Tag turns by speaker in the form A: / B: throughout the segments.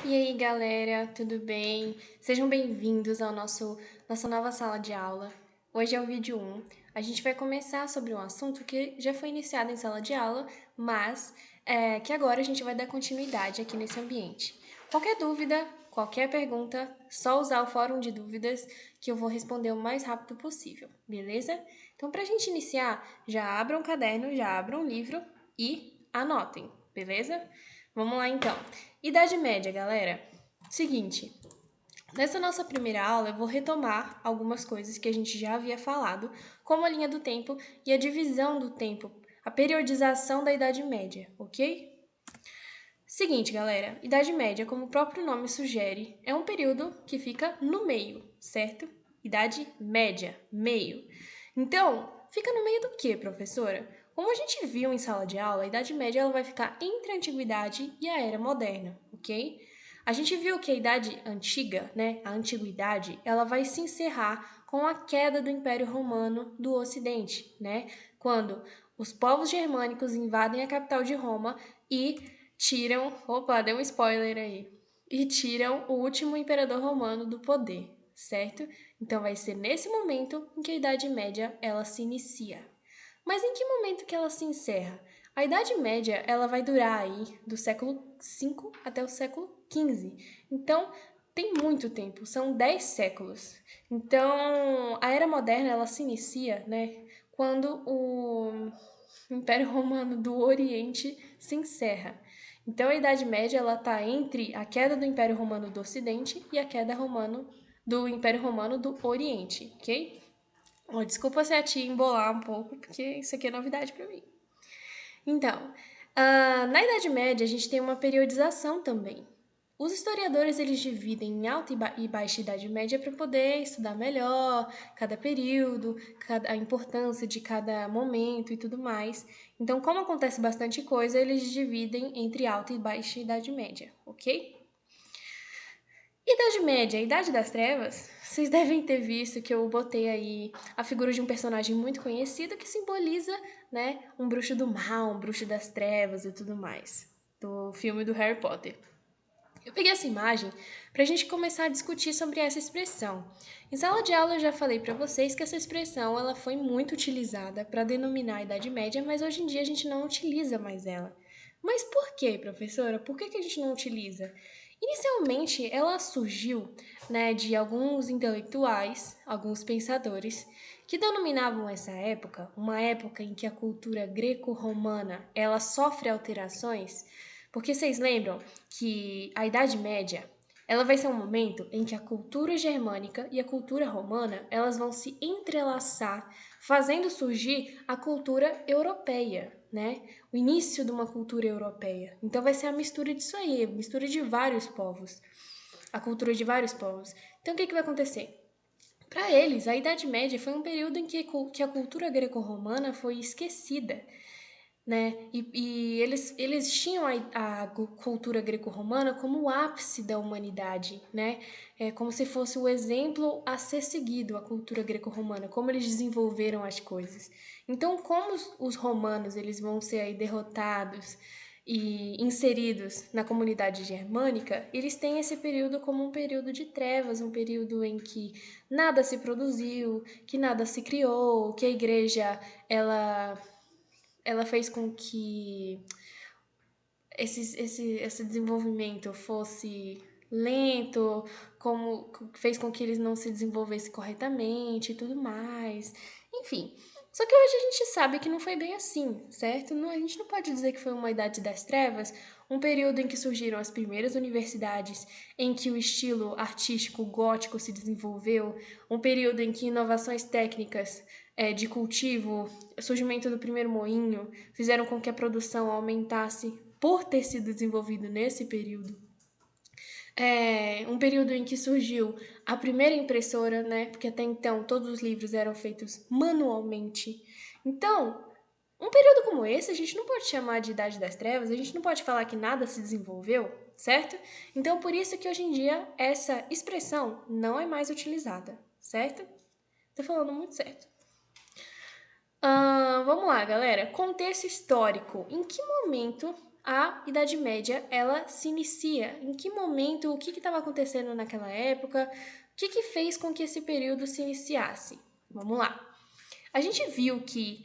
A: E aí, galera, tudo bem? Sejam bem-vindos ao nossa nova sala de aula. Hoje é o vídeo 1. A gente vai começar sobre um assunto que já foi iniciado em sala de aula, mas que agora a gente vai dar continuidade aqui nesse ambiente. Qualquer dúvida, qualquer pergunta, só usar o fórum de dúvidas que eu vou responder o mais rápido possível, beleza? Então, para a gente iniciar, já abram um caderno, já abram um livro e anotem, beleza? Vamos lá então. Idade média, galera. Seguinte, nessa nossa primeira aula eu vou retomar algumas coisas que a gente já havia falado, como a linha do tempo e a divisão do tempo, a periodização da Idade Média, ok? Seguinte, galera, Idade Média, como o próprio nome sugere, é um período que fica no meio, certo? Idade Média, meio. Então, fica no meio do que, professora? Como a gente viu em sala de aula, a Idade Média ela vai ficar entre a Antiguidade e a Era Moderna, ok? A gente viu que a Idade Antiga, né, a Antiguidade, ela vai se encerrar com a queda do Império Romano do Ocidente, né? Quando os povos germânicos invadem a capital de Roma e tiram. Opa, deu um spoiler aí. E tiram o último imperador romano do poder, certo? Então vai ser nesse momento em que a Idade Média ela se inicia. Mas em que momento que ela se encerra? A Idade Média ela vai durar aí do século V até o século XV. Então tem muito tempo, são 10 séculos. Então a Era Moderna ela se inicia, né, quando o Império Romano do Oriente se encerra. Então a Idade Média ela está entre a queda do Império Romano do Ocidente e a queda do Império Romano do Oriente, ok? Oh, desculpa se a tia embolar um pouco, porque isso aqui é novidade para mim. Então, na Idade Média a gente tem uma periodização também. Os historiadores eles dividem em alta e baixa Idade Média para poder estudar melhor cada período, a importância de cada momento e tudo mais. Então, como acontece bastante coisa, eles dividem entre alta e baixa Idade Média, ok? Idade Média, Idade das Trevas, vocês devem ter visto que eu botei aí a figura de um personagem muito conhecido que simboliza, né, um bruxo do mal, um bruxo das trevas e tudo mais, do filme do Harry Potter. Eu peguei essa imagem para a gente começar a discutir sobre essa expressão. Em sala de aula eu já falei para vocês que essa expressão ela foi muito utilizada para denominar a Idade Média, mas hoje em dia a gente não utiliza mais ela. Mas por quê, professora? Por que a gente não utiliza? Inicialmente, ela surgiu, né, de alguns intelectuais, alguns pensadores, que denominavam essa época uma época em que a cultura greco-romana ela sofre alterações, porque vocês lembram que a Idade Média ela vai ser um momento em que a cultura germânica e a cultura romana elas vão se entrelaçar, fazendo surgir a cultura europeia, né? O início de uma cultura europeia. Então vai ser a mistura disso aí, a mistura de vários povos, a cultura de vários povos. Então o que vai acontecer? Para eles, a Idade Média foi um período em que a cultura greco-romana foi esquecida, né? Eles tinham a cultura greco-romana como o ápice da humanidade, né? É como se fosse o exemplo a ser seguido, a cultura greco-romana, como eles desenvolveram as coisas. Então, como os romanos eles vão ser aí derrotados e inseridos na comunidade germânica, eles têm esse período como um período de trevas, um período em que nada se produziu, que nada se criou, que a igreja ela fez com que esse desenvolvimento fosse lento, como fez com que eles não se desenvolvessem corretamente e tudo mais. Enfim. Só que hoje a gente sabe que não foi bem assim, certo? Não, a gente não pode dizer que foi uma idade das trevas, um período em que surgiram as primeiras universidades, em que o estilo artístico gótico se desenvolveu, um período em que inovações técnicas de cultivo, o surgimento do primeiro moinho, fizeram com que a produção aumentasse por ter sido desenvolvido nesse período. Um período em que surgiu a primeira impressora, né? Porque até então todos os livros eram feitos manualmente. Então, um período como esse a gente não pode chamar de Idade das Trevas, a gente não pode falar que nada se desenvolveu, certo? Então, por isso que hoje em dia essa expressão não é mais utilizada, certo? Tô falando muito certo. Vamos lá, galera. Contexto histórico. Em que momento a Idade Média ela se inicia? Em que momento, o que estava acontecendo naquela época? O que fez com que esse período se iniciasse? Vamos lá. A gente viu que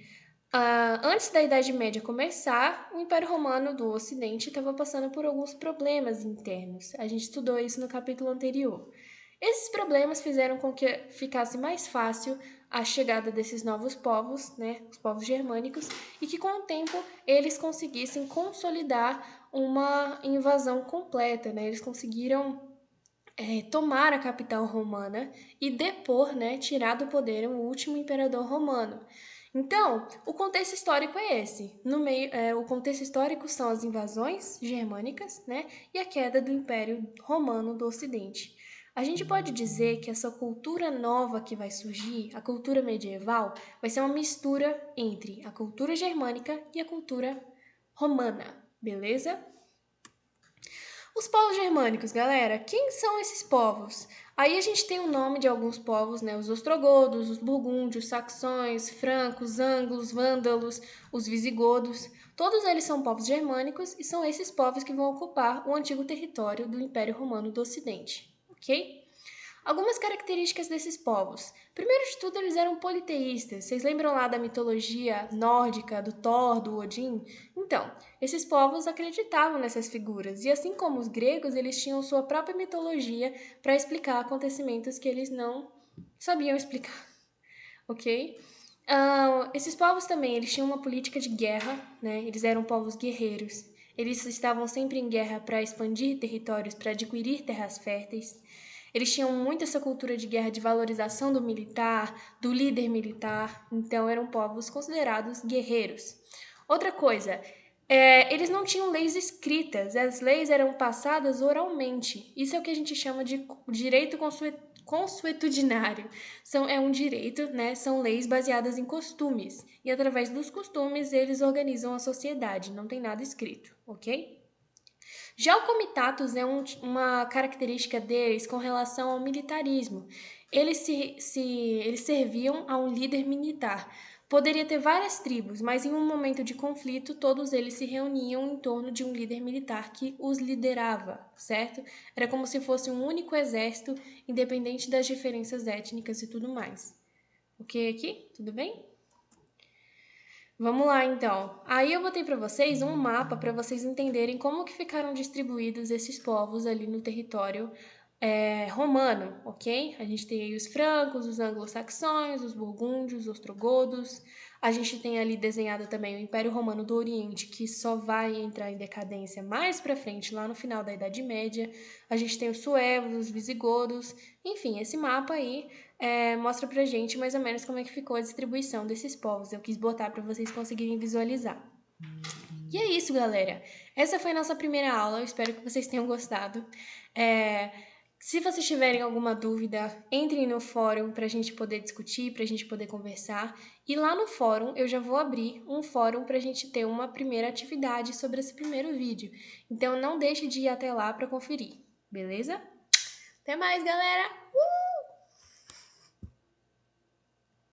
A: antes da Idade Média começar, o Império Romano do Ocidente estava passando por alguns problemas internos. A gente estudou isso no capítulo anterior. Esses problemas fizeram com que ficasse mais fácil a chegada desses novos povos, né, os povos germânicos, e que com o tempo eles conseguissem consolidar uma invasão completa, né? Eles conseguiram tomar a capital romana e depor, né, tirar do poder o último imperador romano. Então, o contexto histórico é esse. No meio, o contexto histórico são as invasões germânicas, né, e a queda do Império Romano do Ocidente. A gente pode dizer que essa cultura nova que vai surgir, a cultura medieval, vai ser uma mistura entre a cultura germânica e a cultura romana, beleza? Os povos germânicos, galera, quem são esses povos? Aí a gente tem o nome de alguns povos, né? Os ostrogodos, os burgúndios, saxões, francos, ângulos, vândalos, os visigodos. Todos eles são povos germânicos e são esses povos que vão ocupar o antigo território do Império Romano do Ocidente, ok? Algumas características desses povos. Primeiro de tudo, eles eram politeístas. Vocês lembram lá da mitologia nórdica, do Thor, do Odin? Então, esses povos acreditavam nessas figuras, e assim como os gregos, eles tinham sua própria mitologia para explicar acontecimentos que eles não sabiam explicar, ok? Esses povos também, eles tinham uma política de guerra, né? Eles eram povos guerreiros. Eles estavam sempre em guerra para expandir territórios, para adquirir terras férteis. Eles tinham muito essa cultura de guerra, de valorização do militar, do líder militar. Então, eram povos considerados guerreiros. Outra coisa, eles não tinham leis escritas, as leis eram passadas oralmente. Isso é o que a gente chama de direito consuetudinário. É um direito, né? São leis baseadas em costumes. E através dos costumes eles organizam a sociedade. Não tem nada escrito, ok? Já o comitatus é uma característica deles com relação ao militarismo. Eles serviam a um líder militar. Poderia ter várias tribos, mas em um momento de conflito, todos eles se reuniam em torno de um líder militar que os liderava, certo? Era como se fosse um único exército, independente das diferenças étnicas e tudo mais. Ok aqui? Tudo bem? Vamos lá, então. Aí eu botei para vocês um mapa para vocês entenderem como que ficaram distribuídos esses povos ali no território romano, ok? A gente tem aí os francos, os anglo-saxões, os burgúndios, os ostrogodos. A gente tem ali desenhado também o Império Romano do Oriente, que só vai entrar em decadência mais para frente, lá no final da Idade Média. A gente tem os suevos, os visigodos. Enfim, esse mapa aí mostra pra gente mais ou menos como é que ficou a distribuição desses povos. Eu quis botar para vocês conseguirem visualizar. E é isso, galera. Essa foi a nossa primeira aula. Eu espero que vocês tenham gostado. Se vocês tiverem alguma dúvida, entrem no fórum para a gente poder discutir, para a gente poder conversar. E lá no fórum eu já vou abrir um fórum para a gente ter uma primeira atividade sobre esse primeiro vídeo. Então não deixe de ir até lá para conferir, beleza? Até mais, galera!